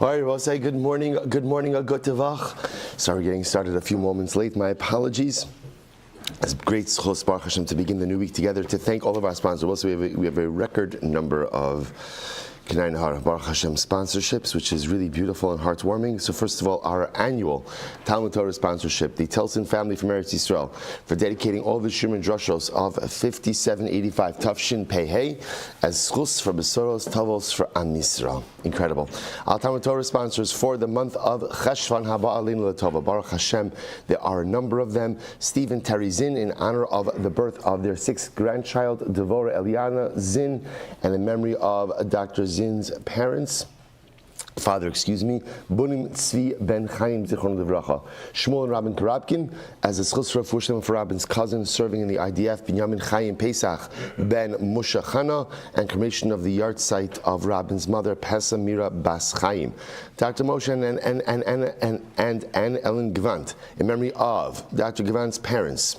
All right, we'll say good morning, a good tevach. Sorry, getting started a few moments late. My apologies. It's great schos Baruch Hashem to begin the new week together. To thank all of our sponsors. Also, we have a record number of K'nai Nahar Baruch Hashem sponsorships, which is really beautiful and heartwarming. So first of all, our annual Talmud Torah sponsorship, the Telson family from Eretz Yisrael, for dedicating all the Shir and Drushos of 5785 Tafshin Pei as schus for Besoros Tavos for Am Yisrael. Incredible. Our Talmud Torah sponsors for the month of Cheshvan Haba Aleinu L'Tova. Baruch Hashem, there are a number of them. Steve and Terry Zinn, in honor of the birth of their sixth grandchild, Devora Eliana Zinn, and in memory of Dr. Zinn's parents, Bunim Tzvi ben Chaim Zichron Livracha. Shmuel and Rabin Karabkin, as a schus for Rabin's cousin serving in the IDF, Binyamin Chaim Pesach ben Musha Chana, and cremation of the yard site of Rabin's mother, Pesa Mira Bas Chaim. Dr. Moshe and Ellen Gvant, in memory of Dr. Gvant's parents,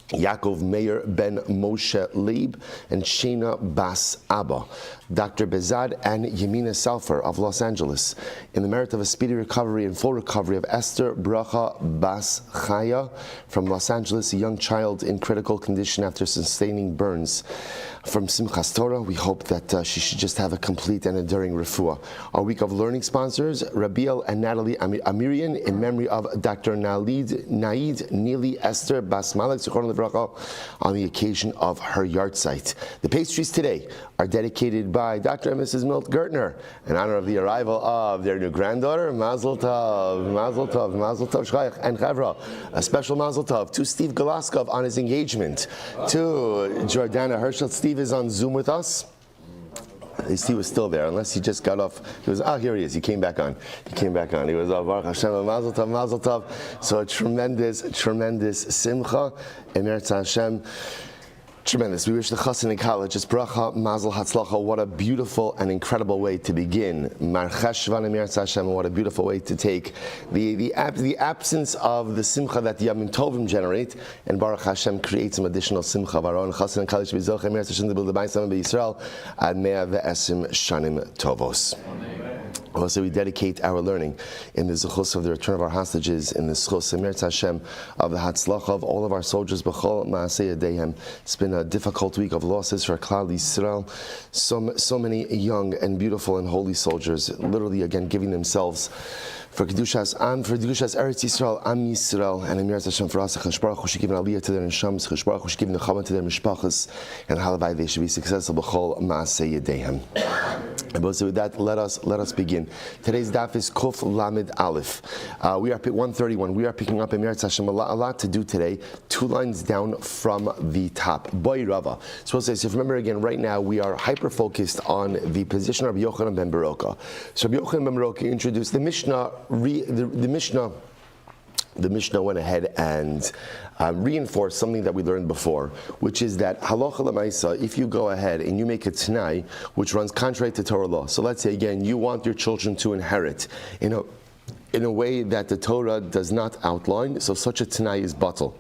Yaakov Meir ben Moshe Leib and Shena Bas Abba. Dr. Bezad and Yemina Salfer of Los Angeles, in the merit of a speedy recovery and full recovery of Esther Bracha Bas Chaya from Los Angeles, a young child in critical condition after sustaining burns from Simchas Torah. We hope that she should just have a complete and enduring refuah. Our week of learning sponsors, Rabiel and Natalie Amirian, in memory of Dr. Naid Neely Esther Bas Malek Zichron Livracha, on the occasion of her yard site. The pastries today are dedicated by Dr. and Mrs. Milt Gertner in honor of the arrival of their new granddaughter. Mazel Tov, Mazel Tov, Mazel Tov Shchayach and Chevra. A special Mazel Tov to Steve Golaskov on his engagement, to Jordana Herschel. Steve is on Zoom with us. At least he was still there, unless he just got off. He was, here he is. He came back on. He was, Baruch Hashem, Mazel Tov, Mazel Tov. So a tremendous simcha. Emer Hashem. Tremendous. We wish the Chassan in college, it's bracha, mazel, hatzlacha. What a beautiful and incredible way to begin. Mar Cheshvan Emir Hashem. What a beautiful way to take the absence of the simcha that the Yamim Tovim generate, and Baruch Hashem creates some additional simcha of our own. Chassan in college, Bizoch Emir Hashem to build the Bayis Samim B'Yisrael ad mea ve'esim shanim tovos. Also, we dedicate our learning in the zechus of the return of our hostages, in the zechus Emir Hashem of the hatzlacha of all of our soldiers. B'chol ma'aseh yadehem. It's been a difficult week of losses for Klal Yisrael. So many young and beautiful and holy soldiers, literally again giving themselves for Kedushas Eretz Yisrael, Am Yisrael, and Emir Hashem for us. Cheshbon Baruch Hu should give an aliyah to their neshams. Cheshbon Baruch Hu should give the chama to their mishpachas, and halavai they should be successful. B'chol ma'aseh yadehem. And so with that, let us begin. Today's daf is Kuf Lamed Aleph. We are 131. We are picking up Emir Hashem. A lot to do today. 2 lines down from the top. Boy Rava. So if you remember again, right now we are hyper focused on the position of Rabbi Yochanan ben Baroka. So Rabbi Yochanan ben Baroka introduced the Mishnah. The Mishnah went ahead and reinforced something that we learned before, which is that halacha l'maisa, if you go ahead and you make a t'nai which runs contrary to Torah law. So let's say again, you want your children to inherit in a way that the Torah does not outline, so such a t'nai is batal.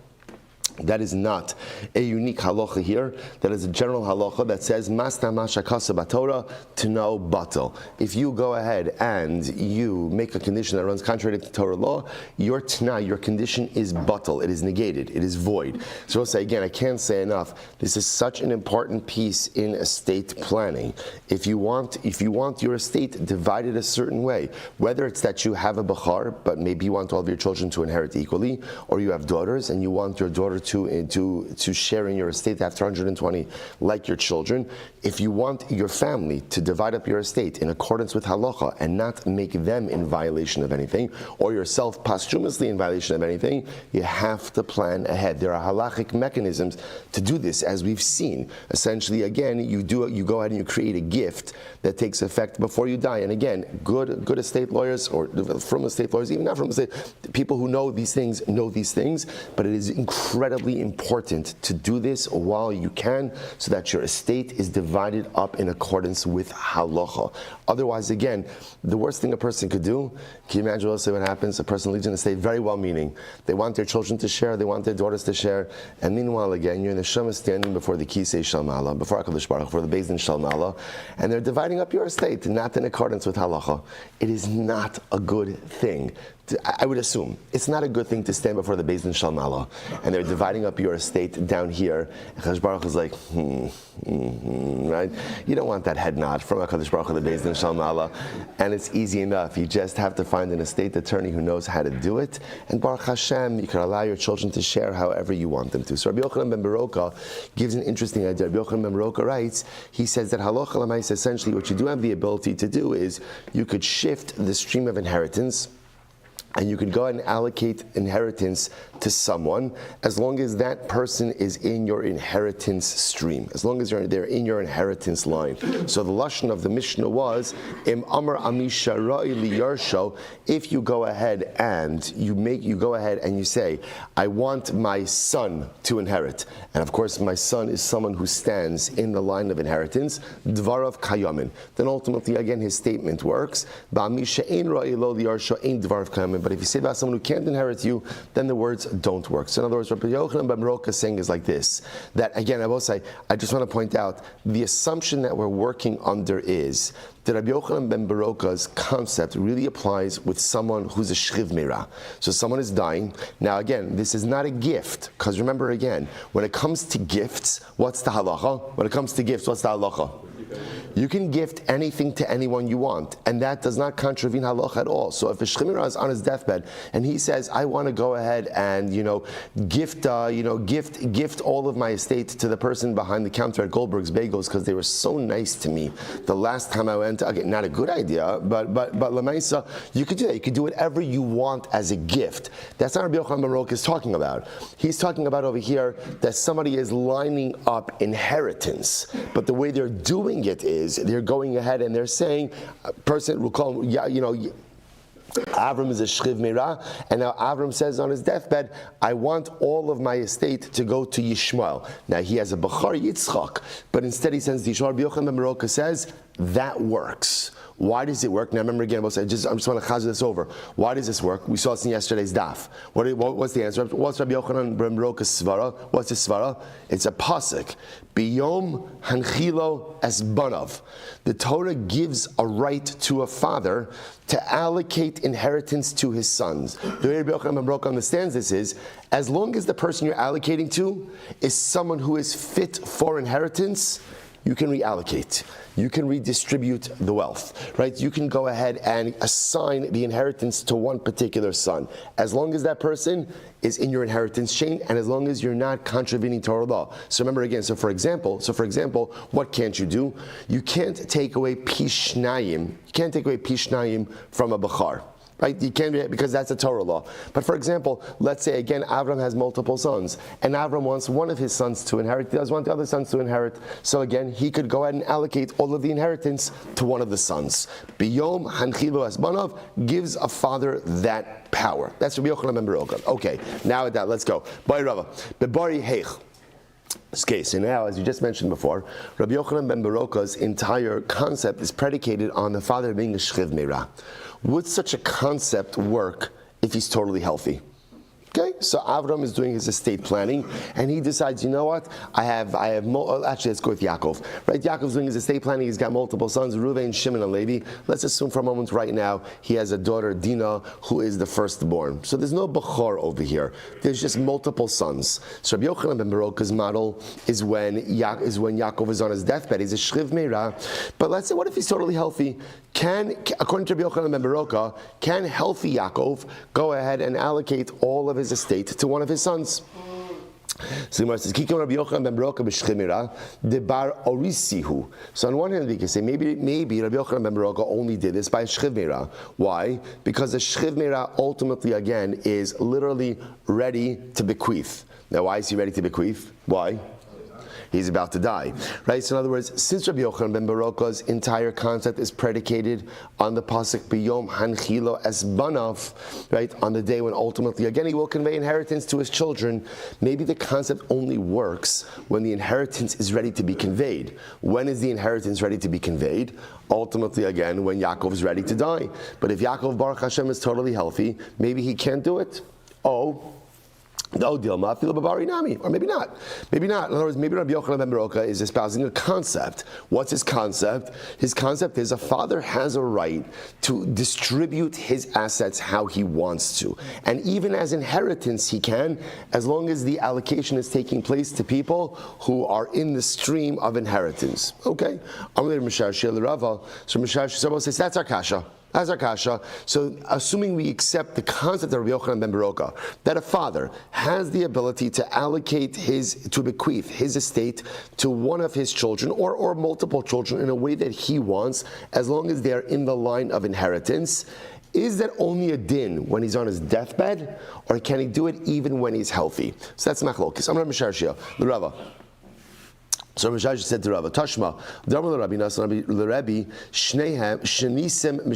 That is not a unique halacha here. That is a general halacha that says Masna Mashakasa Batorah to know batal. If you go ahead and you make a condition that runs contrary to Torah law, your t'nai, your condition is batal. It is negated. It is void. So I'll say again, I can't say enough. This is such an important piece in estate planning. If you want your estate divided a certain way, whether it's that you have a bachar, but maybe you want all of your children to inherit equally, or you have daughters and you want your daughter to share in your estate after 120 like your children. If you want your family to divide up your estate in accordance with halacha and not make them in violation of anything, or yourself posthumously in violation of anything, you have to plan ahead. There are halachic mechanisms to do this, as we've seen. Essentially, again, you go ahead and you create a gift that takes effect before you die. And again, good estate lawyers, or from estate lawyers, even not from estate, people who know these things, but it is incredibly incredibly important to do this while you can, so that your estate is divided up in accordance with halacha. Otherwise, again, the worst thing a person could do, can you imagine also what happens? A person leaves an estate very well meaning. They want their children to share, they want their daughters to share, and meanwhile, again, you're in the Shema standing before the Kisei Shalmala, before HaKadosh Baruch, before the Beis Din Shalmala, and they're dividing up your estate, not in accordance with halacha. It is not a good thing. I would assume it's not a good thing to stand before the Beis Din Shalmala, and they're dividing up your estate down here. And HaKadosh Baruch is like, right? You don't want that head nod from HaKadosh Baruch Hu, the Beis Din Shalmala, and it's easy enough. You just have to find an estate attorney who knows how to do it, and Baruch Hashem, you can allow your children to share however you want them to. So Rabbi Yochanan ben Baroka gives an interesting idea. Rabbi Yochanan ben Baroka writes, he says that halacha l'maisa, essentially what you do have the ability to do is you could shift the stream of inheritance, and you could go ahead and allocate inheritance to someone as long as that person is in your inheritance stream, as long as they're in your inheritance line. So the lashon of the Mishnah was, Im Amar Amisha Ra'i Li Yarsho, if you go ahead and you go ahead and you say, I want my son to inherit, and of course my son is someone who stands in the line of inheritance, Dvarav Kayamin, then ultimately again his statement works, Ba'amisha Ein Ra'i Lo Li Yarsho Ein Dvarav Kayamin. But if you say about someone who can't inherit you, then the words don't work. So in other words, Rabbi Yochanan ben Baroka is saying is like this, that again, I will say, I just want to point out, the assumption that we're working under is that Rabbi Yochanan ben Baroka's concept really applies with someone who's a shchiv meirah. So someone is dying. Now again, this is not a gift, because remember again, when it comes to gifts, what's the halacha? When it comes to gifts, what's the halacha? You can gift anything to anyone you want, and that does not contravene halacha at all. So if a shchiv meirah is on his deathbed and he says, "I want to go ahead and gift all of my estate to the person behind the counter at Goldberg's Bagels because they were so nice to me the last time I went," again, not a good idea, but lemaisa, you could do that. You could do whatever you want as a gift. That's not what Rabbi Yochanan ben Baroka is talking about. He's talking about over here that somebody is lining up inheritance, but the way they're doing it is they're going ahead and they're saying, a person will call, Avram is a shchiv meirah, and now Avram says on his deathbed, I want all of my estate to go to Yishmael. Now he has a Bachar Yitzchak, but instead he sends the Yishmael. Rabbi Yochanan ben Baroka says, that works. Why does it work? Now remember again, I just want to chazir this over. Why does this work? We saw this in yesterday's daf. What's the answer? What's Rabbi Yochanan ben Baroka's svara? What's his svara? It's a pasuk. Biyom hanchilo es banav. The Torah gives a right to a father to allocate inheritance to his sons. The way Rabbi Yochanan ben Baroka understands this is, as long as the person you're allocating to is someone who is fit for inheritance, you can reallocate. You can redistribute the wealth, right? You can go ahead and assign the inheritance to one particular son, as long as that person is in your inheritance chain, and as long as you're not contravening Torah law. So remember again. So for example, what can't you do? You can't take away pishnayim. You can't take away pishnayim from a bachar. Right? You can't, because that's a Torah law. But for example, let's say again, Avram has multiple sons, and Avram wants one of his sons to inherit, he doesn't want the other sons to inherit. So again, he could go ahead and allocate all of the inheritance to one of the sons. Biyom hanchilo asbanav gives a father that power. That's Rabbi Yochanan ben Baroka. Okay, now with that, let's go. Bari Rava, bebari heich. Okay, so now, as you just mentioned before, Rabbi Yochanan ben Baroka's entire concept is predicated on the father being a shchiv meirah. Would such a concept work if he's totally healthy? Okay, so Avram is doing his estate planning, and he decides, you know what? Actually, let's go with Yaakov. Right, Yaakov's doing his estate planning. He's got multiple sons, Reuven, Shimon, and Levi. Let's assume for a moment right now he has a daughter, Dinah, who is the firstborn. So there's no Bechor over here. There's just multiple sons. So Rabbi Yochanan ben Baroka's model is when Yaakov is on his deathbed. He's a shchiv meirah. But let's say, what if he's totally healthy? According to Rabbi Yochanan ben Baroka, can healthy Yaakov go ahead and allocate all of his estate to one of his sons? So Gemara says, "Kikim Rabbi Yochanan ben Baroka b'shchiv meirah debar orisihu." So on one hand, we can say maybe Rabbi Yochanan ben Baroka only did this by shchiv meirah. Why? Because a shchiv meirah ultimately again is literally ready to bequeath. Now, why is he ready to bequeath? Why? He's about to die, right? So in other words, since Rabbi Yochanan ben Baroka's entire concept is predicated on the pasuk biyom hanchilo es banav, right? On the day when ultimately, again, he will convey inheritance to his children. Maybe the concept only works when the inheritance is ready to be conveyed. When is the inheritance ready to be conveyed? Ultimately, again, when Yaakov is ready to die. But if Yaakov Baruch Hashem is totally healthy, maybe he can't do it. Or maybe not. Maybe not. In other words, maybe Rabbi Yochanan ben Baroka is espousing a concept. What's his concept? His concept is a father has a right to distribute his assets how he wants to. And even as inheritance he can, as long as the allocation is taking place to people who are in the stream of inheritance. Okay? So Mishar Silber says, that's our kasha. As our kasha, so assuming we accept the concept of Rabbi Yochanan ben Baroka, that a father has the ability to allocate to bequeath his estate to one of his children or multiple children in a way that he wants, as long as they are in the line of inheritance, is that only a din when he's on his deathbed, or can he do it even when he's healthy? So that's machlokes. I'm Rabbi Shmuel Silber. So Rashi said to Rava, Tashma, Dharma Rabbi Nasan, Rabbi Shnehem, Shnisem,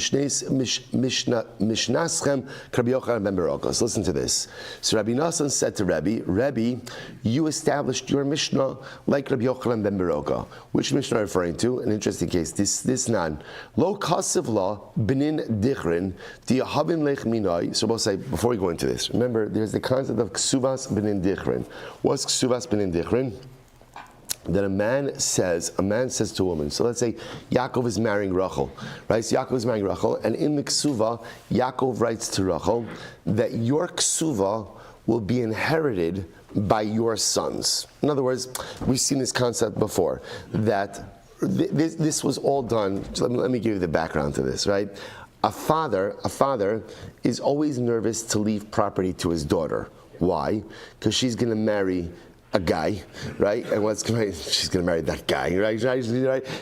Mishnaschem, Rabbi Yochanan ben Baroka. So listen to this. So Rabbi Nasan said to Rabbi, you established your Mishnah like Rabbi Yochanan ben Baroka. Which Mishnah are you referring to? An interesting case. This nan. Lo kasev la benin dichrin, di yahavin lech minai. So we'll say, before we go into this, remember, there's the concept of ksuvas benin dichrin. What's ksuvas benin dichrin? That a man says to a woman, so let's say Yaakov is marrying Rachel, right? So Yaakov is marrying Rachel, and in the ksuva, Yaakov writes to Rachel that your ksuva will be inherited by your sons. In other words, we've seen this concept before, that this was all done, so let me give you the background to this, right? A father is always nervous to leave property to his daughter. Why? Because she's going to marry a guy, right? And she's going to marry that guy, right?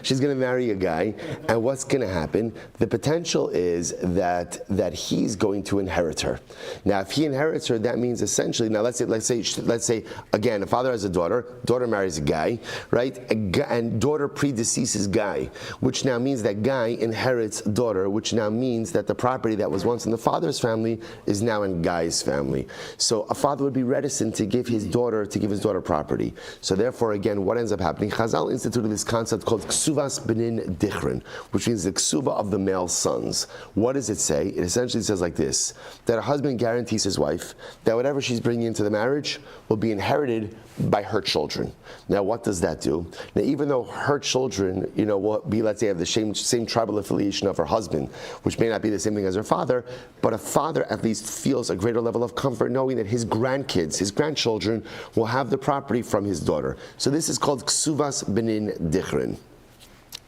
She's going to marry a guy, and what's going to happen? The potential is that he's going to inherit her. Now, if he inherits her, that means essentially. Now, let's say again, a father has a daughter marries a guy, right? And daughter predeceases guy, which now means that guy inherits daughter, which now means that the property that was once in the father's family is now in guy's family. So a father would be reticent to give his daughter property. So therefore, again, what ends up happening? Chazal instituted this concept called ksuvas benin dichrin, which means the ksuva of the male sons. What does it say? It essentially says like this, that a husband guarantees his wife that whatever she's bringing into the marriage will be inherited by her children. Now, what does that do? Now, even though her children, will be, let's say, have the same tribal affiliation of her husband, which may not be the same thing as her father, but a father at least feels a greater level of comfort knowing that his grandkids, his grandchildren, will have the property from his daughter. So this is called ksuvas benin dichrin.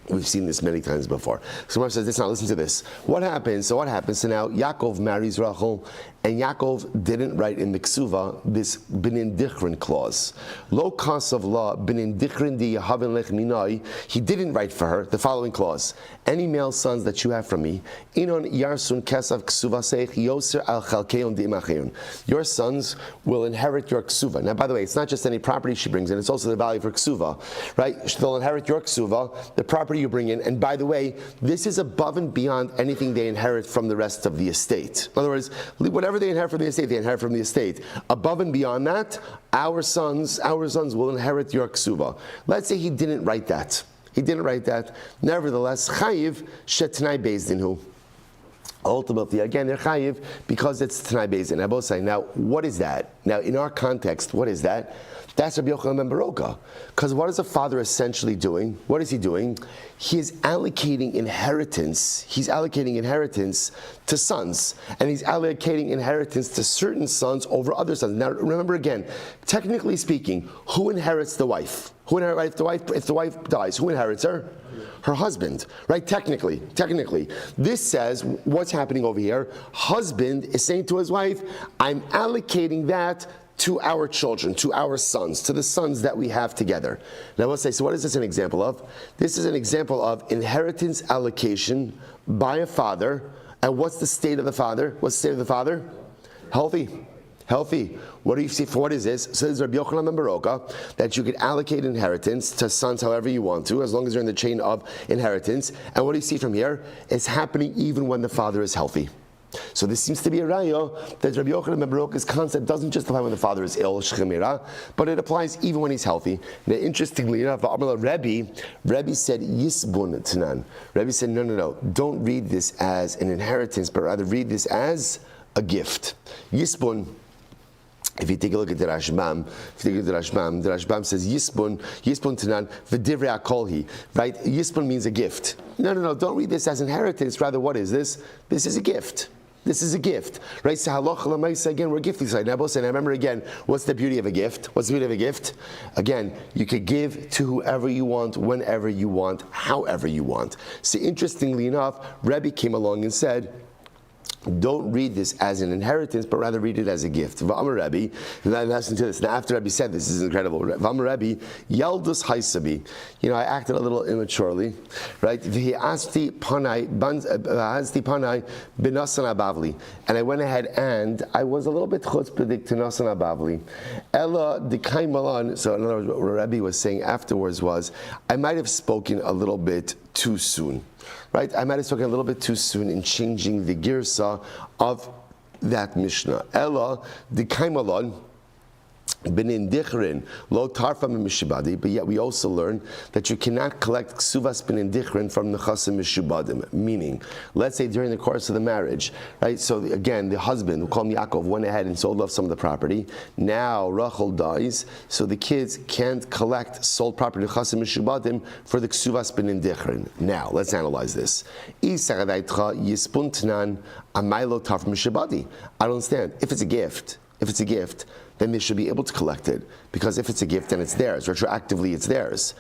We've seen this many times before. So Gemara says, listen to this. What happens? So now Yaakov marries Rachel, and Yaakov didn't write in the ksuva this benin dichrin clause. Lo kasav la benin dichrin di yahavin lech minai. He didn't write for her the following clause: any male sons that you have from me, inon yarsun kesav ksuva seich yoser al chalkeon di'imachayun. Your sons will inherit your ksuva. Now, by the way, it's not just any property she brings in; it's also the value of her ksuva, right? They'll inherit your ksuva, the property you bring in. And by the way, this is above and beyond anything they inherit from the rest of the estate. In other words, whatever they inherit from the estate, they inherit from the estate. Above and beyond that, our sons will inherit your ksuva. Let's say he didn't write that. Nevertheless, chayiv shetnai bezdinhu. Ultimately, again, they're chayiv because it's Tanai Bezdin. I both say, now, what is that? Now, in our context, what is that? That's Rabbi Yochanan ben Baroka. Because what is a father essentially doing? What is he doing? He is allocating inheritance. He's allocating inheritance to sons. And he's allocating inheritance to certain sons over other sons. Now, remember again, technically speaking, who inherits the wife? If the wife dies, who inherits her? Her husband, right? Technically. This says, what's happening over here? Husband is saying to his wife, I'm allocating that to our children, to our sons, to the sons that we have together. Now let's say, so what is this an example of? This is an example of inheritance allocation by a father. And what's the state of the father? Healthy. Healthy. What do you see? For what is this? Says Rabbi Yochanan ben Baroka that you could allocate inheritance to sons however you want to, as long as they're in the chain of inheritance. And what do you see from here? It's happening even when the father is healthy. So this seems to be a raya that Rabbi Yochanan ben Baroka's concept doesn't just apply when the father is ill, shchemira, but it applies even when he's healthy. Now, interestingly enough, Rebbe said yisbun tanan. Rebbe said no, don't read this as an inheritance, but rather read this as a gift. Yisbun. If you take a look at the Rashbam, the Rashbam says Yisbun Tanan v'divrei akolhi. Right? Yisbun means a gift. No, don't read this as inheritance. Rather, what is this? This is a gift. This is a gift, right? So halacha l'maisa, again, we're gifting side. And I remember again, what's the beauty of a gift? What's the beauty of a gift? Again, you could give to whoever you want, whenever you want, however you want. So interestingly enough, Rebbe came along and said, don't read this as an inheritance, but rather read it as a gift. V'amar Rebbe, listen to this. Now, after Rebbe said this is incredible. V'amar Rebbe, Yeldus Haisabi. I acted a little immaturely, right? V'hi'asti panai b'nasan abavli. And I went ahead and I was a little bit chutzpahdik to nasan abavli. Ella d'kai malan. So in other words, what Rebbe was saying afterwards was, I might have spoken a little bit too soon. Right, I might have spoken a little bit too soon in changing the girsa of that Mishnah. Ella d'kai malan benin dichrin lo tarfa mishibadi. But yet we also learn that you cannot collect ksuvas benin dichrin from the chasim mishibadim. Meaning, let's say during the course of the marriage, right? So again, the husband, we call him Yaakov, went ahead and sold off some of the property. Now Rachel dies, so the kids can't collect sold property chasim mishibadim for the ksuvas benin dichrin. Now let's analyze this. I don't understand. If it's a gift, then they should be able to collect it. Because if it's a gift, then it's theirs. Retroactively, it's theirs.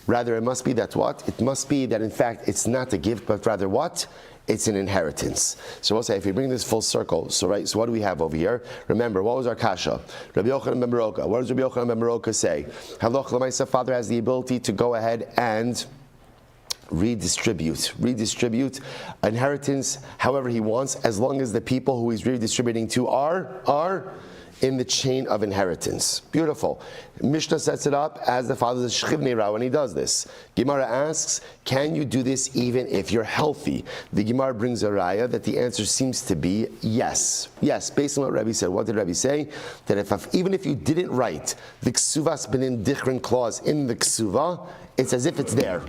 Rather, it must be that what? It must be that, in fact, it's not a gift, but rather what? It's an inheritance. So we'll say, if we bring this full circle, so what do we have over here? Remember, what was our kasha? Rabbi Yochanan ben Baroka. What does Rabbi Yochanan ben Baroka say? Halacha l'maisa, father has the ability to go ahead and redistribute inheritance however he wants, as long as the people who he's redistributing to are in the chain of inheritance. Beautiful. Mishnah sets it up as the father's shchivnei when he does this. Gemara asks, can you do this even if you're healthy? The Gemara brings a raya that the answer seems to be yes. Yes, based on what Rebbe said. What did Rebbe say? That even if you didn't write the ksuvas benin dichrin clause in the ksuva, it's as if it's there.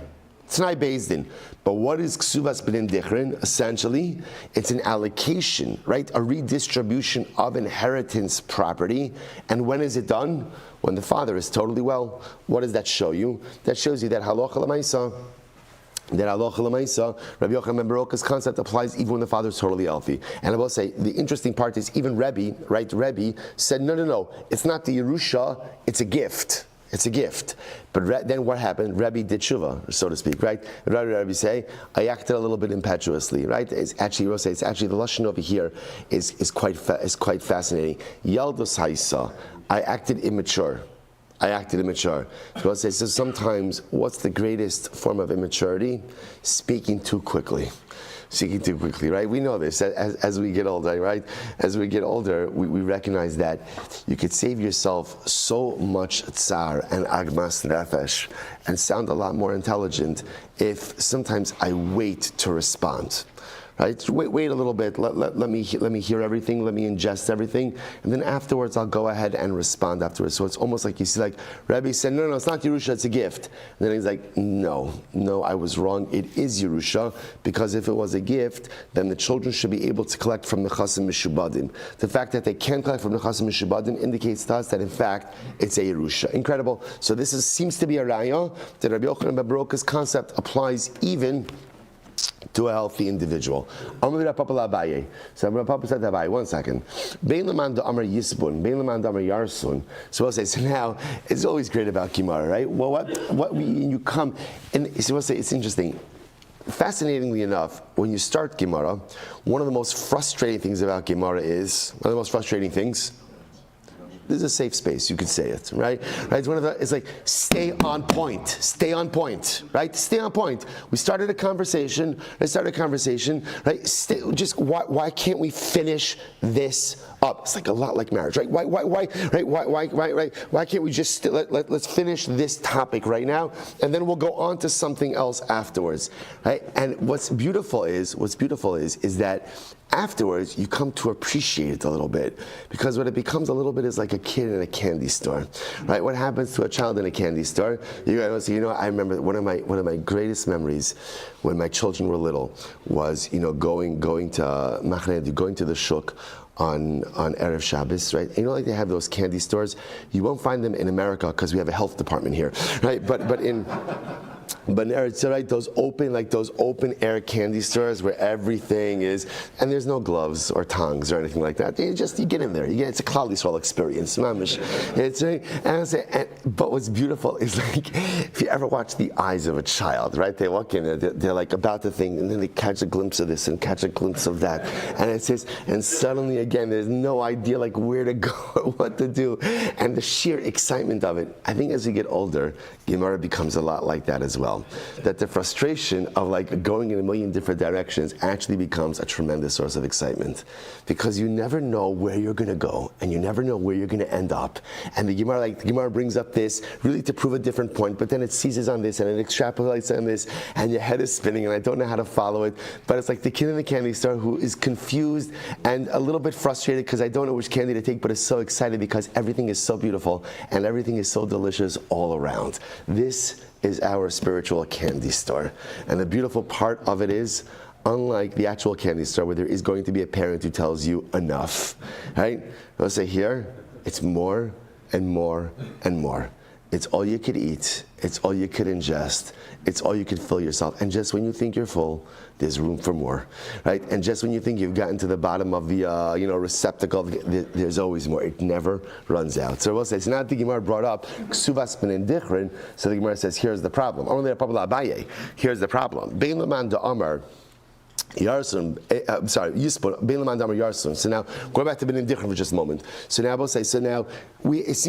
It's not based in. But what is ksuvas benin dichrin? Essentially, it's an allocation, right? A redistribution of inheritance property. And when is it done? When the father is totally well. What does that show you? That shows you that halacha l'maisa, Rabbi Yochanan ben Baroka's concept applies even when the father is totally healthy. And I will say, the interesting part is even Rebbe, right? Rebbe said, no, it's not the Yerusha, it's a gift. It's a gift. But then what happened? Rebbe did tshuva, so to speak, right? Rebbe say, I acted a little bit impetuously, right? It's actually the lashon over here is quite fascinating. Yaldos haisa, I acted immature. So sometimes, what's the greatest form of immaturity? Speaking too quickly, right? We know this as we get older, right? As we get older, we recognize that you could save yourself so much tsar and agmas nefesh and sound a lot more intelligent if sometimes I wait to respond. Right? Wait a little bit. Let me hear everything. Let me ingest everything, and then afterwards I'll go ahead and respond afterwards. So it's almost like you see, like Rebbe said, no, it's not Yerusha, it's a gift. And then he's like, no, I was wrong. It is Yerusha, because if it was a gift, then the children should be able to collect from the Chasim Mishubadim. The fact that they can't collect from the Chasim Mishubadim indicates to us that in fact it's a Yerusha. Incredible. So this seems to be a raya that Rabbi Yochanan ben Baroka's concept applies even to a healthy individual. So Rabbi Papa said to Abaye, 1 second. Bein leman da'amar yisbun, bein leman da'amar yarsun. So we'll say, so now, it's always great about Gemara, right? Well, you come, and so we'll say, it's interesting. Fascinatingly enough, when you start Gemara, one of the most frustrating things about Gemara is, one of the most frustrating things, This is a safe space. You could say it, right? Right? It's like stay on point. Stay on point, right? Stay on point. We started a conversation. Right? Why can't we finish this up? It's like a lot like marriage, right? Why can't we just let's finish this topic right now, and then we'll go on to something else afterwards, right? And what's beautiful is that afterwards you come to appreciate it a little bit, because what it becomes a little bit is like a kid in a candy store, right? What happens to a child in a candy store? I remember one of my greatest memories when my children were little was going to the shuk on Erev Shabbos, right? And like they have those candy stores. You won't find them in America because we have a health department here, right? But in Eretz, right, those open air candy stores where everything is, and there's no gloves or tongs or anything like that. You get in there. It's a Klal Yisrael experience, mamish. But what's beautiful is like if you ever watch the eyes of a child, right? They walk in, they're like about to think, and then they catch a glimpse of this and catch a glimpse of that, and it says, and suddenly again, there's no idea like where to go or what to do, and the sheer excitement of it. I think as we get older, Gemara becomes a lot like that as well. That the frustration of like going in a million different directions actually becomes a tremendous source of excitement, because you never know where you're going to go and you never know where you're going to end up. And the Gemara brings up this really to prove a different point, but then it seizes on this and it extrapolates on this, and your head is spinning and I don't know how to follow it. But it's like the kid in the candy store who is confused and a little bit frustrated because I don't know which candy to take, but is so excited because everything is so beautiful and everything is so delicious all around. This is our spiritual candy store. And the beautiful part of it is, unlike the actual candy store where there is going to be a parent who tells you enough, right? Let's say here, it's more and more and more. It's all you could eat. It's all you could ingest. It's all you could fill yourself. And just when you think you're full, there's room for more, right? And just when you think you've gotten to the bottom of the receptacle, there's always more. It never runs out. So we'll say, it's not the Gemara brought up ksuvas ben dichrin. So the Gemara says, here's the problem. Only the problem Abaye. Here's the problem. Bein leman da amar. Yarsun, Yispon, Bein Laman Damar Yarsun. So now, go back to Benin Dichron for just a moment. So now we'll say, it seems to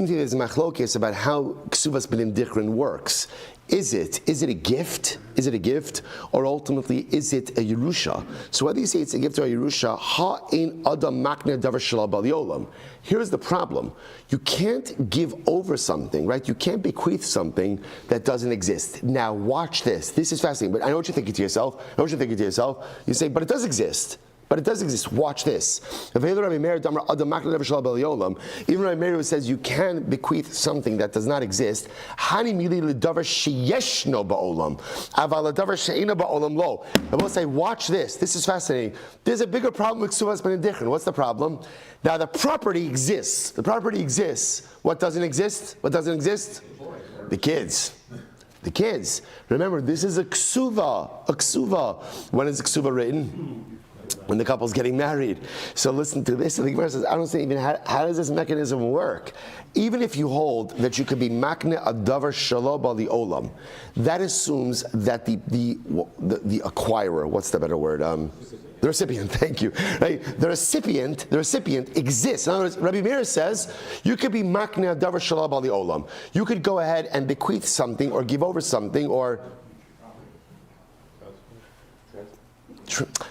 me there's a machlokes about how Ksuvas Benin Dichron works. Is it a gift? Is it a gift? Or ultimately, is it a Yerusha? So whether you say it's a gift or a Yerusha, ha'in adam makne davar shalal bal yolam. Here's the problem. You can't give over something, right? You can't bequeath something that doesn't exist. Now watch this. This is fascinating, but I know what you're thinking to yourself. You say, but it does exist. But it does exist. Watch this. Even Rabbi Meir who says you can bequeath something that does not exist. I will say, watch this. This is fascinating. There's a bigger problem with Ksuvas ben dichron. What's the problem? Now the property exists. What doesn't exist? The kids. Remember, this is a ksuva. When is a ksuva written? When the couple's getting married. So listen to this. And the Gemara says, I don't say even how does this mechanism work? Even if you hold that you could be makne adavar shalo bali olam, that assumes that the acquirer, what's the better word? The recipient, thank you. Right? The recipient exists. In other words, Rabbi Meir says you could be makne adavar shalo bali olam. You could go ahead and bequeath something or give over something or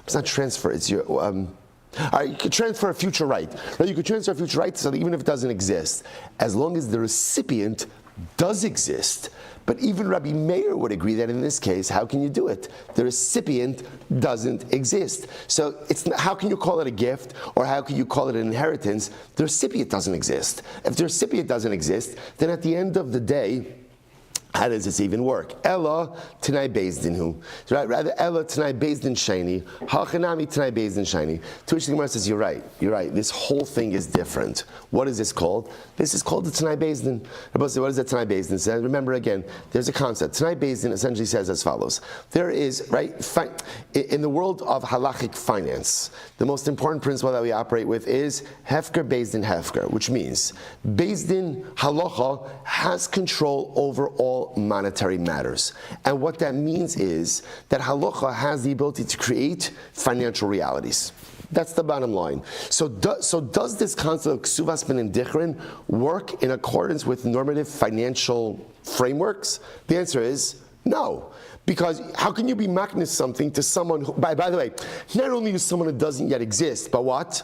it's not transfer. It's your. You could transfer a future right. Right? You could transfer a future right so that even if it doesn't exist, as long as the recipient does exist. But even Rabbi Meir would agree that in this case, how can you do it? The recipient doesn't exist. So how can you call it a gift or how can you call it an inheritance? The recipient doesn't exist. If the recipient doesn't exist, then at the end of the day, how does this even work? Ella Tanai Bezdin who? Right? Rather Ella Tanai Bezdin Shiny. Hachanami Tanai Bezdin Shiny. To which the Gemara says, you're right. This whole thing is different. What is this called? This is called the Tanai Bezdin. What does the Tanai Bezdin say? Remember again, there's a concept. Tanai Bezdin essentially says as follows. There is, in the world of halachic finance, the most important principle that we operate with is Hefker Bezdin Hefker, which means Bezdin Halacha has control over all monetary matters. And what that means is that halacha has the ability to create financial realities. That's the bottom line. So does this concept of ksuvas benin dichrin work in accordance with normative financial frameworks? The answer is no. Because how can you be maknis something to someone who, by the way, not only is someone who doesn't yet exist, but what?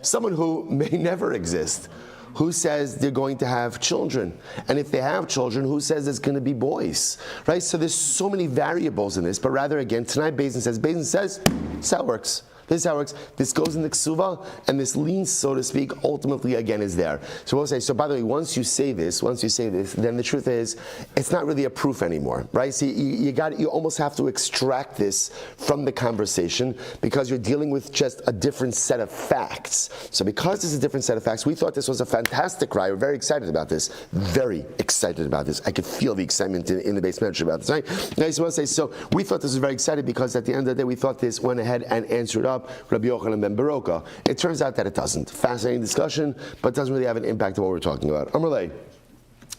Someone who may never exist. Who says they're going to have children? And if they have children, who says it's going to be boys? Right? So there's so many variables in this, but rather again, tonight Beis Din says, this is how it works. This is how it works. This goes in the ksuva, and this lean, so to speak, ultimately again is there. So we'll say, so by the way, once you say this, then the truth is, it's not really a proof anymore, right? See, you almost have to extract this from the conversation because you're dealing with just a different set of facts. So because this is a different set of facts, we thought this was a fantastic ride. We're very excited about this. Very excited about this. I could feel the excitement in the base manager about this, right? Now, so we'll say, so we thought this was very excited because at the end of the day, we thought this went ahead and answered up Rabbi Yochanan ben Baroka. It turns out that it doesn't. Fascinating discussion, but doesn't really have an impact on what we're talking about. Amarle,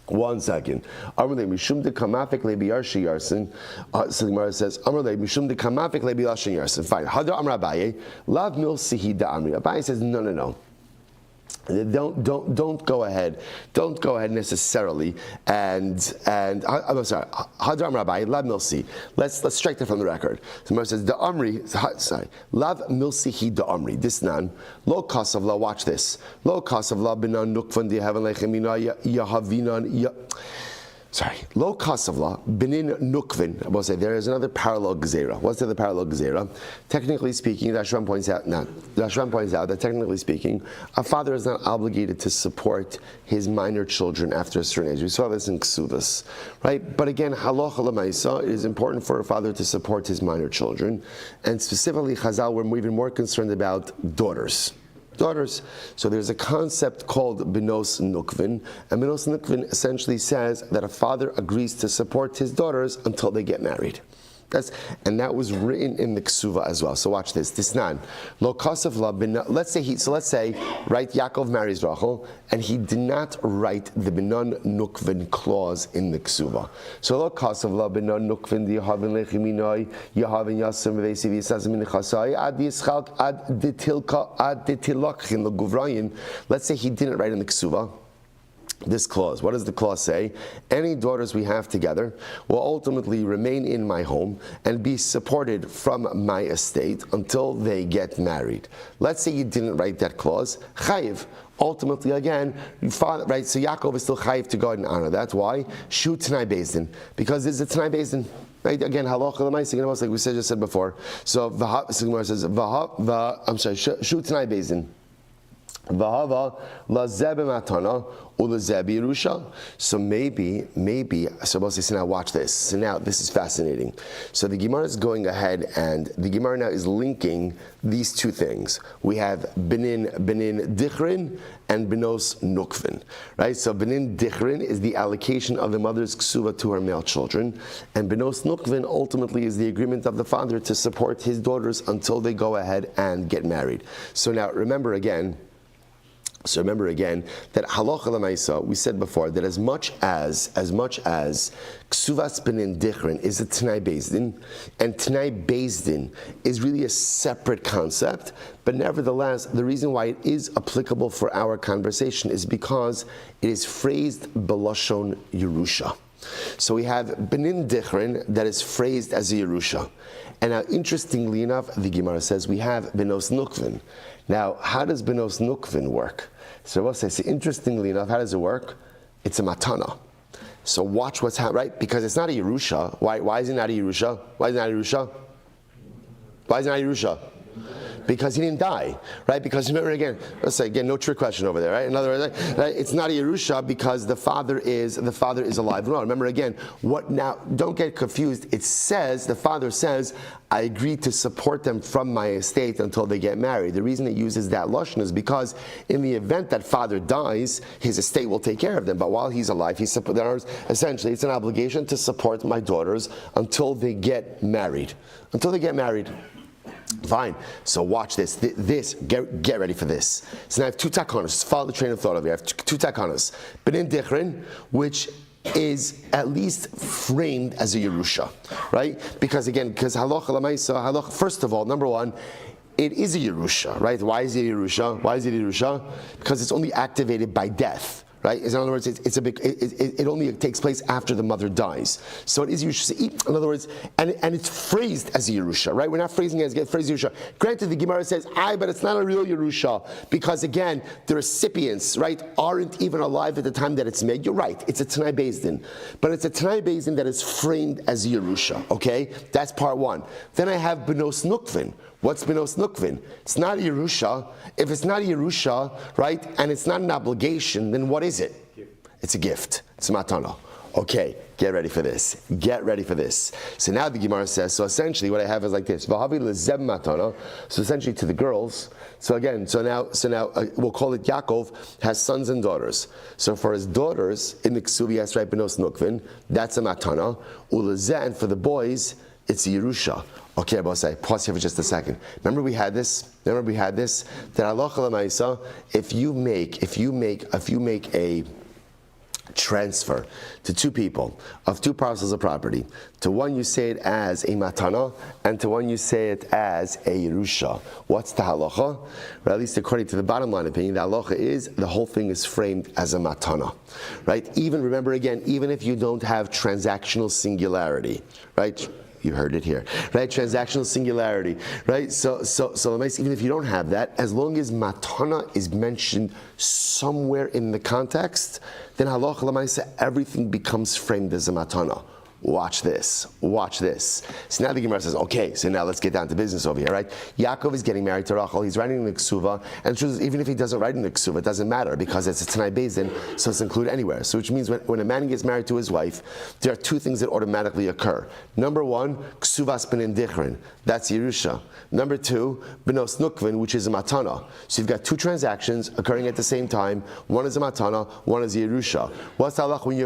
1 second. Amarle, mishum de kamafik lebi yarshi yarsin. So the Gemara says, Amarle, mishum de kamafik lebi yarshi yarsin. Fine. Hada Amar Abaye, lav mil sihi da Amri. Abaye says, no. Don't go ahead. Don't go ahead necessarily. And I'm sorry. Hadram Rabbi Lav Milsi. Let's strike that from the record. So Gemara says the Amri. Sorry. Lav Milsi he the Amri. This nan lo kasav la. Watch this. Lo kasav la binan nukvan di heaven lechemina yahavinan. Sorry, lo kasavla, benin nukvin. I will say there is another parallel gezerah. What's the other parallel gezerah? Technically speaking, the Ashram points out that technically speaking, a father is not obligated to support his minor children after a certain age. We saw this in Ksuvas, right? But again, halacha l'maisa, it is important for a father to support his minor children, and specifically Chazal, we're even more concerned about daughters. So there's a concept called Binos Nukvin, and Binos Nukvin essentially says that a father agrees to support his daughters until they get married. And that was written in the Ksuva as well. So watch this. Disnan. Lo kasav la bin. Let's say right, Yaakov marries Rachel, and he did not write the binan nukvin clause in the Ksuva. So lo kasav la binan nukvin di yahavin lechiminoi yahavin yasim v'esiv yisazim in chasai ad yischalk ad ditilakhin leguvrayin. Let's say he didn't write in the Ksuva this clause. What does the clause say? Any daughters we have together will ultimately remain in my home and be supported from my estate until they get married. Let's say you didn't write that clause. Chayiv. Ultimately, again, right? So Yaakov is still chayiv to go and honor that. Why? Shu Tanai Beis Din. Because this is a Tanai Beis Din. Right? Again, halacha l'maisa, like we just said before. So Gemara says, Shu Tanai Beis Din. V'hava lazeh b'matana ulazeh b'yerusha. So maybe. So we'll say, so now watch this. So now this is fascinating. So the Gemara is going ahead, and the Gemara now is linking these two things. We have benin dichrin and benos nukvin. Right. So benin dichrin is the allocation of the mother's ksuva to her male children, and benos nukvin ultimately is the agreement of the father to support his daughters until they go ahead and get married. So now remember again that halacha l'maisa, we said before that as much as ksuvas benin dichrin is a Tanai Beis Din, and Tanai Beis Din is really a separate concept, but nevertheless, the reason why it is applicable for our conversation is because it is phrased b'lashon Yerusha. So we have benin dichrin that is phrased as a Yerusha. And now, interestingly enough, the Gemara says we have benos nukvin. Now, how does benos nukvin work? So we'll say, interestingly enough, how does it work? It's a matana. So watch what's happening, right? Because it's not a Yerusha. Why is it not a Yerusha? Because he didn't die, right? Because remember again, let's say again, no trick question over there, right? In other words, right? It's not a Yerusha because the father is alive. No, remember again, what now? Don't get confused. It says the father says, "I agree to support them from my estate until they get married." The reason it uses that lashon is because in the event that father dies, his estate will take care of them. But while he's alive, essentially it's an obligation to support my daughters until they get married. Fine. So watch this. Get ready for this. So now I have two takanos. Follow the train of thought over here. I have two takanos. Benin dichrin, which is at least framed as a Yerusha, right? Because halacha l'maisa, first of all, number one, it is a Yerusha, right? Why is it Yerusha? Why is it Yerusha? Because it's only activated by death. Right? In other words, it only takes place after the mother dies. So it is Yerusha. In other words, and it's phrased as a Yerusha, right? We're not phrasing it as phrased Yerusha. Granted, the Gemara says, but it's not a real Yerusha, because again, the recipients, right, aren't even alive at the time that it's made. You're right, it's a Tanai Beis Din. But it's a Tanai Beis Din that is framed as a Yerusha, okay? That's part one. Then I have Benos Nukvin. What's Benos Nukvin? It's not a Yerusha. If it's not a Yerusha, right, and it's not an obligation, then what is it? It's a gift. It's a matana. Okay, get ready for this. Get ready for this. So now the Gemara says, so essentially what I have is like this. V'havi lezeb matana. So essentially to the girls. So again, so now we'll call it Yaakov has sons and daughters. So for his daughters, in the Ksuv, he has right Benos Nukvin. That's a matana. Ulezeh, and for the boys, it's a Yerusha. Okay, Bosai, pause here for just a second. Remember we had this? That halacha l'maisa, if you make a transfer to two people of two parcels of property, to one you say it as a matana, and to one you say it as a Yerusha. What's the halacha? Or at least according to the bottom line opinion, the halacha is the whole thing is framed as a matana, right? Even if you don't have transactional singularity, right? You heard it here, right? Transactional singularity, right? So even if you don't have that, as long as matana is mentioned somewhere in the context, then halacha l'maisa everything becomes framed as a matana. Watch this. So now the Gemara says, okay, so now let's get down to business over here, right? Yaakov is getting married to Rachel. He's writing in the Ksuva, and the truth is, even if he doesn't write in the Ksuva, it doesn't matter because it's a Tanai Beis Din, so it's included anywhere. So which means when a man gets married to his wife, there are two things that automatically occur. Number one, Ksuvas benin dichrin, that's Yerusha. Number two, Benos Nukvin, which is a matana. So you've got two transactions occurring at the same time. One is a matana, one is a Yerusha. What's the halach when you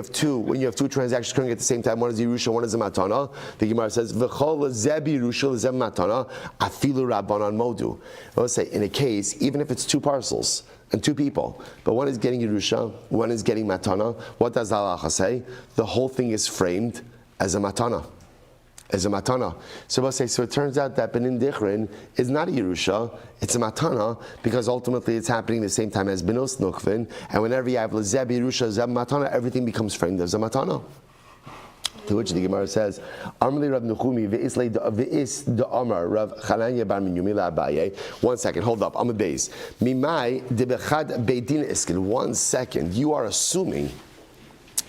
have two transactions occurring at the same time? One is Yerusha, one is a matana. The Gemara says, "V'chol zeb Yerusha zeb matana afilu rabbanan modu." Let's say in a case, even if it's two parcels and two people, but one is getting Yerusha, one is getting matana. What does the halacha say? The whole thing is framed as a matana. So we'll say, so it turns out that Benin Dichrin is not a Yerusha, it's a matana, because ultimately it's happening the same time as Benos Nukvin, and whenever you have Lezeb Yerusha, Zeb matana, everything becomes framed as a matana. To which the Gemara says, Amrli Rav Nechumi v'is Amar Rav Chananya bar Minyumi la'Abaye. 1 second, hold up, I'm a base. Mimai debechad beidin iskin. 1 second, you are assuming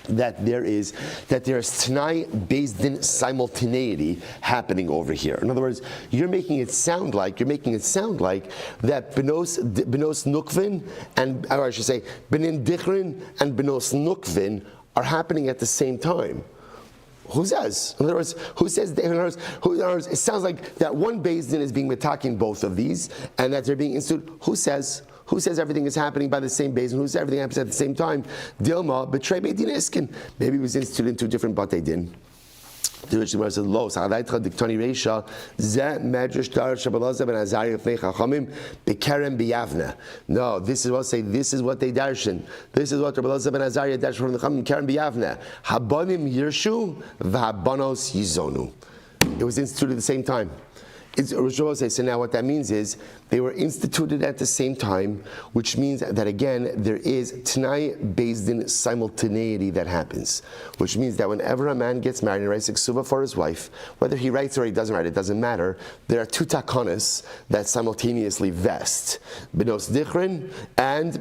that there is Tanai Beis Din simultaneity happening over here. In other words, you're making it sound like that Benos Nukvin or I should say Benin Dichrin and Benos Nukvin are happening at the same time. Who says? In other words, who says? In other words, it sounds like that one Beis Din is being metaking both of these, and that they're being instituted. Who says? Who says everything is happening by the same Beis Din? Who says everything happens at the same time? Dilma betray Beit Din Iskin. Maybe it was instituted in two different Batei Din. To which the Gemara says, "Lo, sa'adaytcha diktani reisha ze medrash dar shabalaza ben Azariah fnei chachamim bekerem biyavna." No, this is what they darshan. This is what Shabalaza ben Azariah darshan from the chachamim kerem biyavna. Habanim yirshu v'habanos yizonu. It was instituted at the same time. So now what that means is they were instituted at the same time, which means that again there is Tanai Beis Din simultaneity that happens, which means that whenever a man gets married and writes a ksuva for his wife, whether he writes or he doesn't write, it doesn't matter. There are two takanas that simultaneously vest: Benos Dichrin and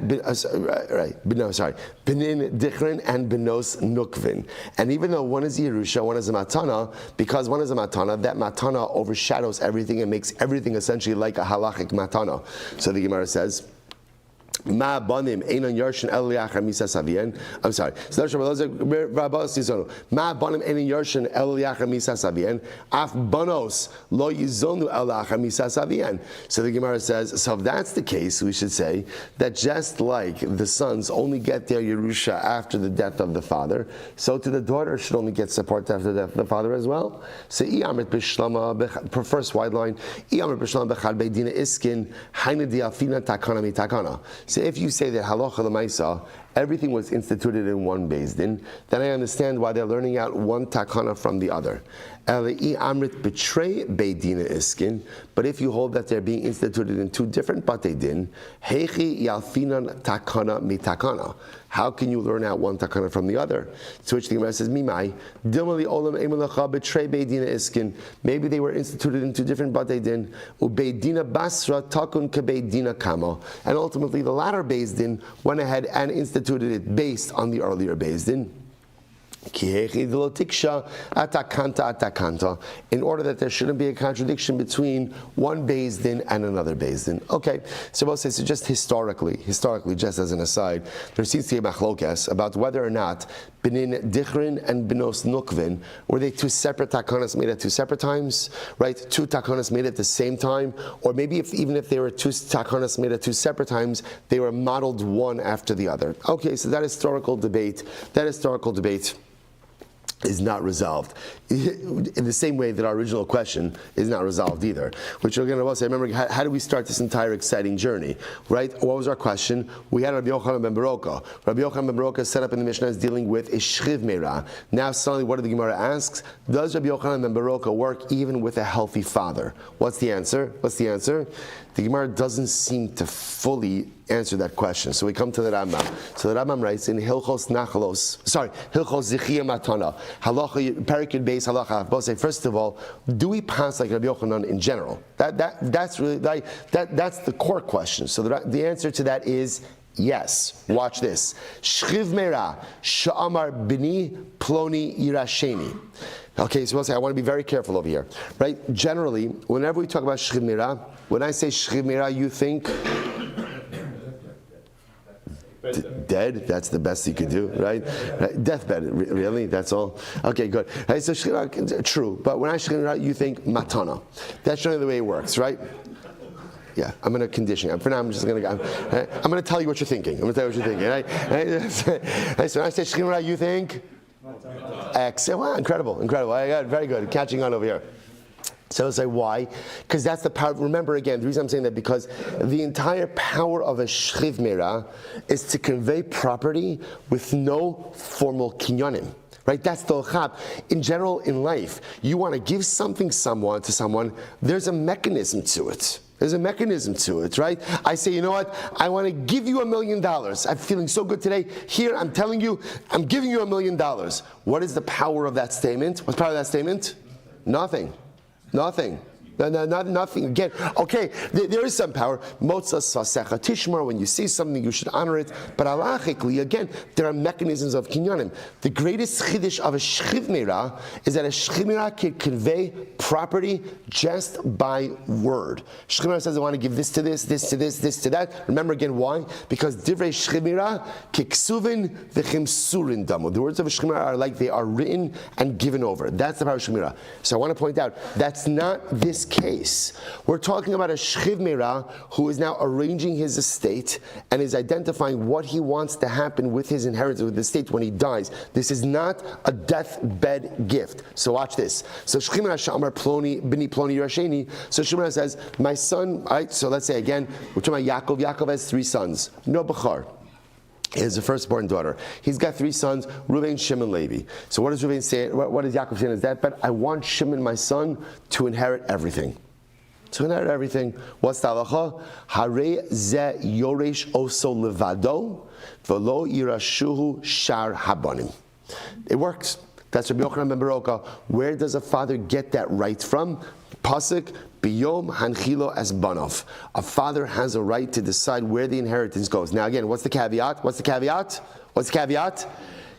Benin Dichrin and Benos Nukvin. And even though one is Yerusha, one is a matana, because one is a matana, that matana overshadows everything and makes everything essentially like a halachic matana. So the Gemara says, Ma banim einon yarshin el yachar misa savian. I'm sorry. So Ma banim einon yarshin el yachar misa savian. Af banos lo yizonu el yachar misa savian. So the Gemara says, so if that's the case, we should say that just like the sons only get their Yerusha after the death of the father, so to the daughter should only get support after the death of the father as well. So Iyamrit b'shlama, first wide line, Iyamrit b'shlama b'chad beidina iskin, haina di'alfina takana mi takana. So if you say that halacha l'maisa, everything was instituted in one Beis Din, then I understand why they're learning out one takana from the other. Elei amrit betray beidina iskin, but if you hold that they're being instituted in two different batei din, heichi yalfinan takana mitakana. How can you learn out one takana from the other? To which the Gemara says, Mimai, dilmali olam emelacha betray beidina iskin. Maybe they were instituted in two different batei din. Ubeidina Basra takun kebeidina kamo. And ultimately, the latter Beis Din went ahead and instituted it based on the earlier Beis Din. In order that there shouldn't be a contradiction between one Beis Din and another Beis Din. Okay, so we'll say, so just historically, just as an aside, there seems to be a machlokes about whether or not Benin Dichrin and Benos Nukvin, were they two separate takanas made at two separate times, right? Two takanas made at the same time, or maybe even if they were two takanas made at two separate times, they were modeled one after the other. Okay, so that historical debate is not resolved in the same way that our original question is not resolved either. Which we're going to say, remember, how did we start this entire exciting journey, right? What was our question? We had Rabbi Yochanan ben Baroka. Rabbi Yochanan ben Baroka set up in the Mishnah is dealing with a shchiv meira. Now suddenly, what did the Gemara ask? Does Rabbi Yochanan ben Baroka work even with a healthy father? What's the answer? The Gemara doesn't seem to fully answer that question. So we come to the Rambam. So the Rambam writes in Hilchos Zichiyah Matana, Halacha Perikid Beis Halacha. Both say, first of all, do we pass like Rabbi Yochanan in general? That's really that's the core question. So the answer to that is yes. Watch this. Shchiv Meira Sha'amar Bini Ploni Yirasheni. Okay, so we'll say, I want to be very careful over here, right? Generally, whenever we talk about Shchiv Meira, when I say Shchiv Meira, you think dead. That's the best he could do, right? Deathbed, really? That's all? Okay, good. Right, so true, but when I Shchiv Meira, you think matana. That's generally the way it works, right? Yeah, I'm going to condition it. For now, I'm going to tell you what you're thinking. Right? So when I say Shchiv Meira, you think? Excellent. Wow, incredible. I got very good. Catching on over here. So I'll say why? Because that's the power. Remember again, the reason I'm saying that because the entire power of a shchiv meira is to convey property with no formal kinyanim. Right? That's the chab. In general, in life, you want to give something to someone, there's a mechanism to it. There's a mechanism to it, right? I say, you know what? I want to give you $1 million. I'm feeling so good today. Here, I'm telling you, I'm giving you $1 million. What is the power of that statement? What's the power of that statement? Nothing. Nothing. Again, okay, there is some power. Motzah sasecha tishmar. When you see something, you should honor it. But halachically, again, there are mechanisms of kinyanim. The greatest chiddush of a shchiv meira is that a shchiv meira can convey property just by word. Shchiv meira says, I want to give this to this, this to this, this to that. Remember again, why? Because divrei shchiv meira kiksuvin v'chimsurin damu. The words of a shchiv meira are like they are written and given over. That's the power of shchiv meira. So I want to point out, that's not this case. We're talking about a shchiv meira who is now arranging his estate and is identifying what he wants to happen with his inheritance, with the estate when he dies. This is not a deathbed gift. So watch this. So shchiv meira sha'amar ploni bini ploni yirasheni. So shchiv meira says, my son. All right. So let's say again, we're talking about Yaakov. Yaakov has 3 sons. No bachar. He has a firstborn daughter. He's got 3 sons, Reuven, Shimon, Levi. So what does Reuven say? What does Yaakov say in his deathbed? I want Shimon, my son, to inherit everything. To inherit everything. What's the halacha? Hare ze yoresh oso levado, velo yirashuhu shar habanim. It works. That's Rabbi Yochanan ben Baroka. Where does a father get that right from? Pasuk, biyom hanchilo as banov. A father has a right to decide where the inheritance goes. Now again, what's the caveat?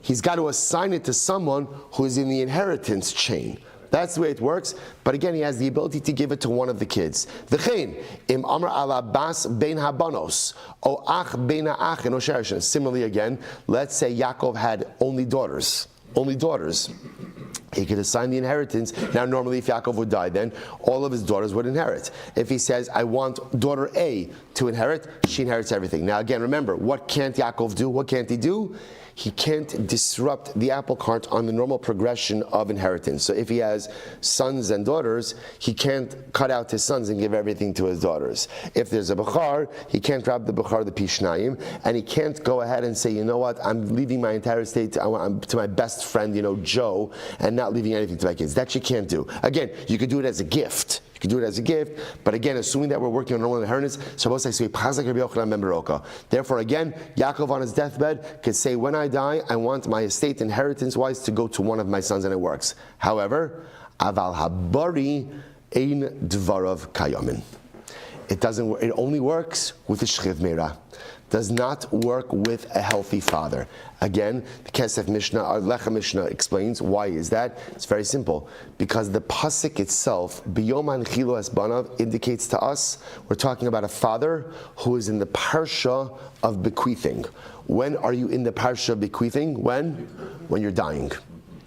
He's got to assign it to someone who is in the inheritance chain. That's the way it works. But again, he has the ability to give it to one of the kids. V'chein, im amar ala bas bein habanos, o ach bein ha'achin, o sherishin. Similarly again, let's say Yaakov had only daughters. he could assign the inheritance. Now, normally, if Yaakov would die, then all of his daughters would inherit. If he says, I want daughter A to inherit, she inherits everything. Now, again, remember, what can't Yaakov do? What can't he do? He can't disrupt the apple cart on the normal progression of inheritance. So if he has sons and daughters, he can't cut out his sons and give everything to his daughters. If there's a Bechar, he can't grab the Bechar, the Pishnayim, and he can't go ahead and say, you know what, I'm leaving my entire estate to my best friend, Joe, and not leaving anything to my kids. That you can't do. Again, you could do it as a gift. You can do it as a gift, but again, assuming that we're working on normal inheritance, therefore again, Yaakov on his deathbed could say, when I die, I want my estate inheritance-wise to go to one of my sons, and it works. However, aval habari ein dvarav kayamin. It doesn't. It only works with a shchiv meira. Does not work with a healthy father. Again, the Kesef Mishnah, or Lecha Mishnah explains why is that. It's very simple. Because the pasuk itself, Biyoman Chilo Esbanav, indicates to us, we're talking about a father who is in the parsha of bequeathing. When are you in the parsha of bequeathing? When you're dying.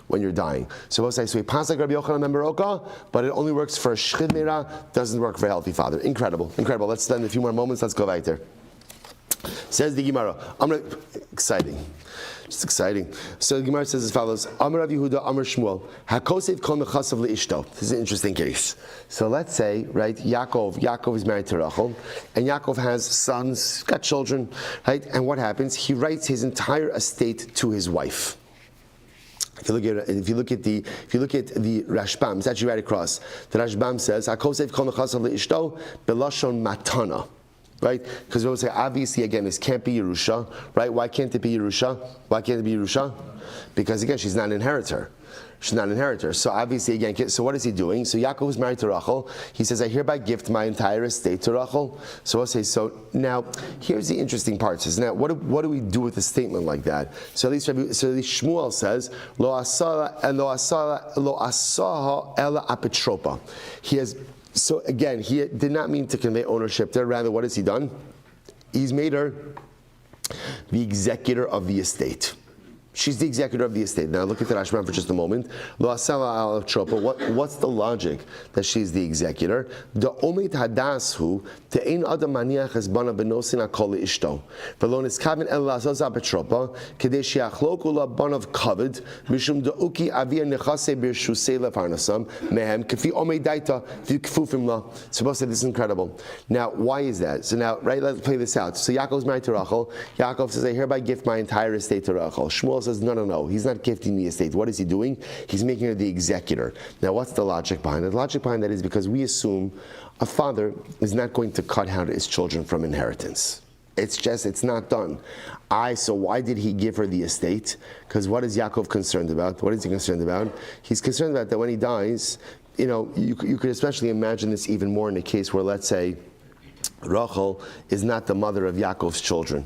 When you're dying. So we'll say, so we pass like Rabbi Yochanan ben Beroka, but it only works for a shchid meira, doesn't work for a healthy father. Incredible. Let's spend a few more moments, let's go right there. Says the Gemara, exciting. Just exciting. So the Gemara says as follows, Amar Rav Yehuda, Amar Shmuel, HaKosev kol mechasav leishto. This is an interesting case. So let's say, right, Yaakov is married to Rachel, and Yaakov has sons, got children, right? And what happens? He writes his entire estate to his wife. If you look at the Rashbam, it's actually right across. The Rashbam says, HaKosev kol mechasav leishto belashon matana. Right? Because we will say, obviously, again, this can't be Yerusha, right? Why can't it be Yerusha? Because, again, she's not an inheritor. So obviously, again, so what is he doing? So Yaakov is married to Rachel. He says, I hereby gift my entire estate to Rachel. So we'll say, so now, here's the interesting part. So now, what do we do with a statement like that? So at least Shmuel says, Lo asaha ela apetropa. He has. So again, he did not mean to convey ownership there. Rather, what has he done? He's made her the executor of the estate. She's the executor of the estate. Now look at the Rashbam for just a moment. What's the logic that she's the executor? The omit hadashu te'ein adam maniach hezbana benosin hakol ishto v'lo niskaven el lazaz abetropa kedei sheachloku labanav kavod mishum da'uki avia nechase birshusei lefarnasam mehem kefi omei daita v'kfufim la. Supposed to say this is incredible. Now why is that? So now let's play this out. So Yaakov's married to Rachel. Yaakov says, I hereby gift my entire estate to Rachel. Shmuel says, no, he's not gifting the estate. What is he doing? He's making her the executor. Now, what's the logic behind it? The logic behind that is because we assume a father is not going to cut out his children from inheritance. It's not done. So why did he give her the estate? Because what is Yaakov concerned about? What is he concerned about? He's concerned about that when he dies, you could especially imagine this even more in a case where, let's say, Rachel is not the mother of Yaakov's children,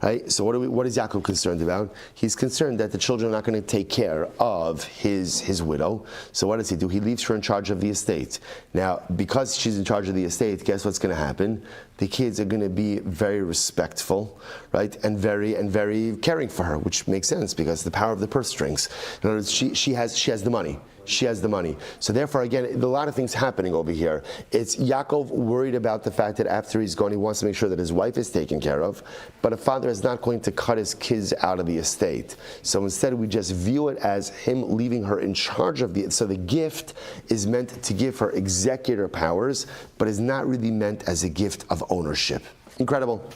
right? So what is Yaakov concerned about? He's concerned that the children are not going to take care of his widow. So what does he do? He leaves her in charge of the estate. Now, because she's in charge of the estate, guess what's going to happen? The kids are going to be very respectful, right, and very caring for her, which makes sense because the power of the purse strings. In other words, she has the money. She has the money. So therefore, again, a lot of things happening over here. It's Yaakov worried about the fact that after he's gone, he wants to make sure that his wife is taken care of, but a father is not going to cut his kids out of the estate. So instead, we just view it as him leaving her in charge of so the gift is meant to give her executor powers, but is not really meant as a gift of ownership. Incredible.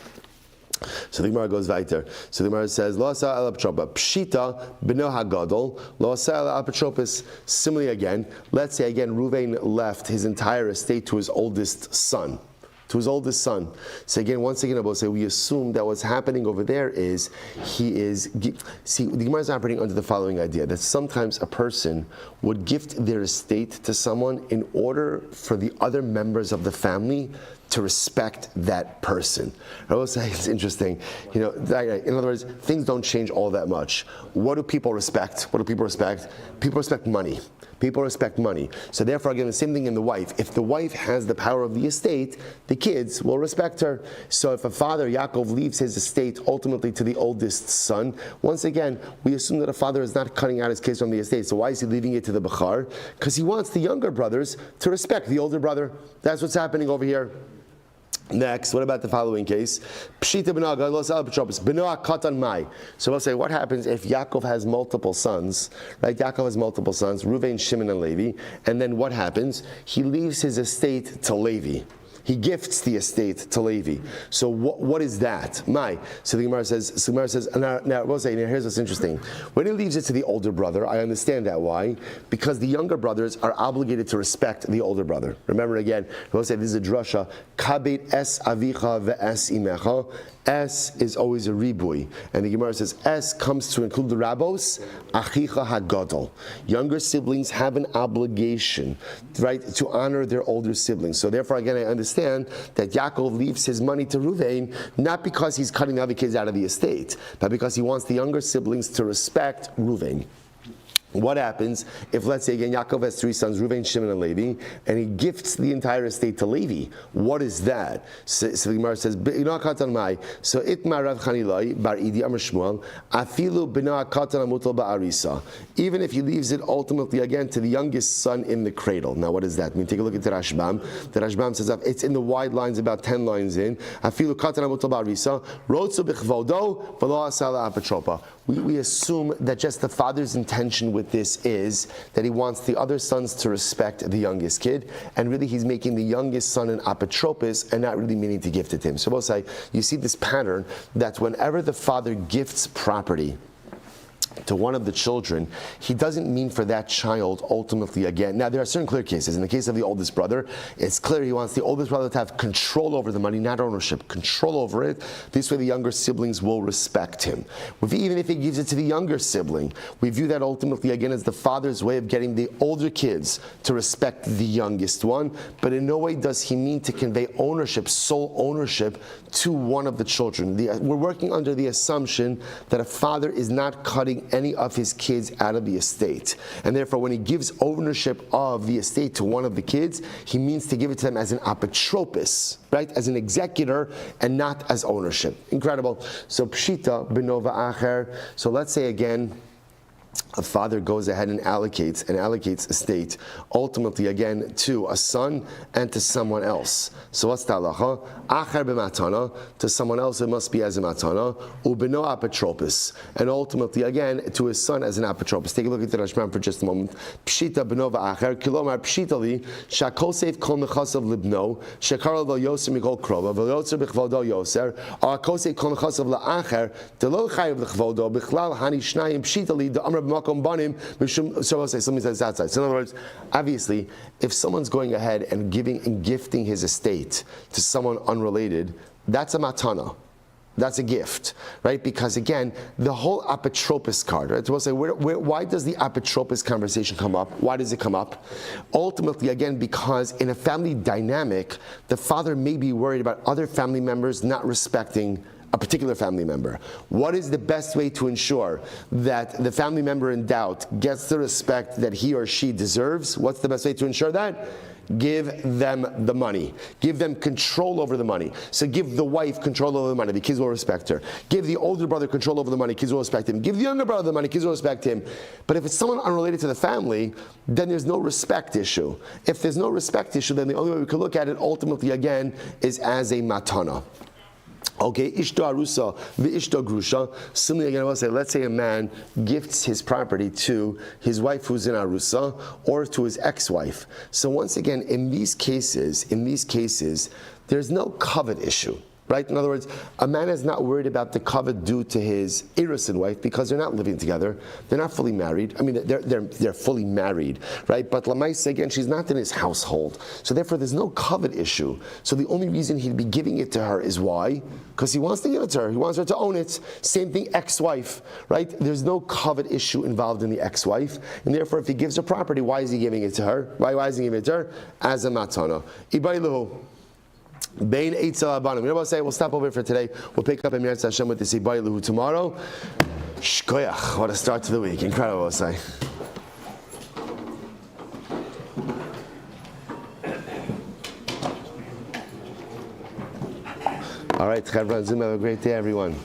So the Gemara goes weiter. So the Gemara says, Lo asa el apetropa, pshita b'no hagadol, lo asa el apetropis. Similarly again, let's say again, Reuven left his entire estate to his oldest son. So again, once again, we'll say we assume that what's happening over there is the Gemara is operating under the following idea, that sometimes a person would gift their estate to someone in order for the other members of the family to respect that person. I will say it's interesting. In other words, things don't change all that much. What do people respect? What do people respect? People respect money. People respect money. So therefore, again, the same thing in the wife. If the wife has the power of the estate, the kids will respect her. So if a father, Yaakov, leaves his estate ultimately to the oldest son, once again, we assume that a father is not cutting out his kids from the estate. So why is he leaving it to the Bechar? Because he wants the younger brothers to respect the older brother. That's what's happening over here. Next, what about the following case? Pshita b'noah katan mai. So we'll say, what happens if Yaakov has multiple sons? Right? Yaakov has multiple sons, Reuven, Shimon, and Levi. And then what happens? He leaves his estate to Levi. He gifts the estate to Levi. So what is that? So the Gemara says, now we'll say, here's what's interesting. When he leaves it to the older brother, I understand that. Why? Because the younger brothers are obligated to respect the older brother. Remember again, we'll say this is a drasha, kabet es avicha ve'es imecha. Es is always a ribui. And the Gemara says, Es comes to include the rabbos, achicha hagadol. Younger siblings have an obligation, right, to honor their older siblings. So therefore, again, I understand that Yaakov leaves his money to Reuven, not because he's cutting the other kids out of the estate, but because he wants the younger siblings to respect Reuven. What happens if, let's say again, Yaakov has three sons, Reuven, Shimon, and Levi, and he gifts the entire estate to Levi? What is that? So the Gemara says, so itmar Rav Chanilai bar Idi Amar Shmuel, afilu b'na katan amutal ba'arisa. Even if he leaves it ultimately again to the youngest son in the cradle. Now, what does that mean? Take a look at the Rashbam. The Rashbam says it's in the wide lines, about 10 lines in. Afilu katan amutal ba'arisa, rotzu b'chvodo v'lo asala apatropa. We assume that just the father's intention with this is that he wants the other sons to respect the youngest kid, and really he's making the youngest son an apotropis and not really meaning to gift it to him. So we'll say, you see this pattern that whenever the father gifts property to one of the children, he doesn't mean for that child ultimately again. Now there are certain clear cases. In the case of the oldest brother, it's clear he wants the oldest brother to have control over the money, not ownership, control over it. This way the younger siblings will respect him. Even if he gives it to the younger sibling, we view that ultimately again as the father's way of getting the older kids to respect the youngest one, but in no way does he mean to convey ownership, sole ownership, to one of the children. We're working under the assumption that a father is not cutting any of his kids out of the estate. And therefore, when he gives ownership of the estate to one of the kids, he means to give it to them as an apotropis, right? As an executor and not as ownership. Incredible. So, pshita b'nova acher. So let's say again, a father goes ahead and allocates estate ultimately again to a son and to someone else. So what's the halacha? Acher b'matana, to someone else it must be as a matana, ubino apotropis, and ultimately again to his son as an apotropis. Take a look at the Rashbam for just a moment. Pshita b'nova acher, kilomar pshita li, shakol seif kol nechasav libno, shekara lo yoser mikol krova, v'yotzer b'chvodo yoser, or kol seif kol nechasav la'acher, delo chayiv l'chvodo, b'chlal hani shnayim pshita li, the amr so I'll say something that's outside. So in other words, obviously, if someone's going ahead and giving and gifting his estate to someone unrelated, that's a matana. That's a gift, right? Because again, the whole apotropis card, right? So we'll say, why does the apotropis conversation come up? Why does it come up? Ultimately, again, because in a family dynamic, the father may be worried about other family members not respecting a particular family member. What is the best way to ensure that the family member in doubt gets the respect that he or she deserves? What's the best way to ensure that? Give them the money. Give them control over the money. So give the wife control over the money. The kids will respect her. Give the older brother control over the money. Kids will respect him. Give the younger brother the money. Kids will respect him. But if it's someone unrelated to the family, then there's no respect issue. If there's no respect issue, then the only way we can look at it ultimately again is as a matana. Okay, ishto arusa v'ishto grusha. Similarly, again, I will say, let's say a man gifts his property to his wife who's in arusa or to his ex-wife. So once again, in these cases, there's no covet issue. Right? In other words, a man is not worried about the covet due to his Erusin wife because they're not living together. They're not fully married. I mean, they're fully married, right? But Lamaisa, again, she's not in his household. So therefore, there's no covet issue. So the only reason he'd be giving it to her is why? Because he wants to give it to her. He wants her to own it. Same thing, ex-wife, right? There's no covet issue involved in the ex-wife. And therefore, if he gives her property, why is he giving it to her? Why is he giving it to her? As a matana. Ibailuhu. Bein Eitzel Abanim. You know what I'm saying? We'll stop over here for today. We'll pick up Emir Hashem with the Sibai Luhu tomorrow. Shkoyach. What a start to the week. Incredible, I'll say. All right, Chevron Zoom. Have a great day, everyone.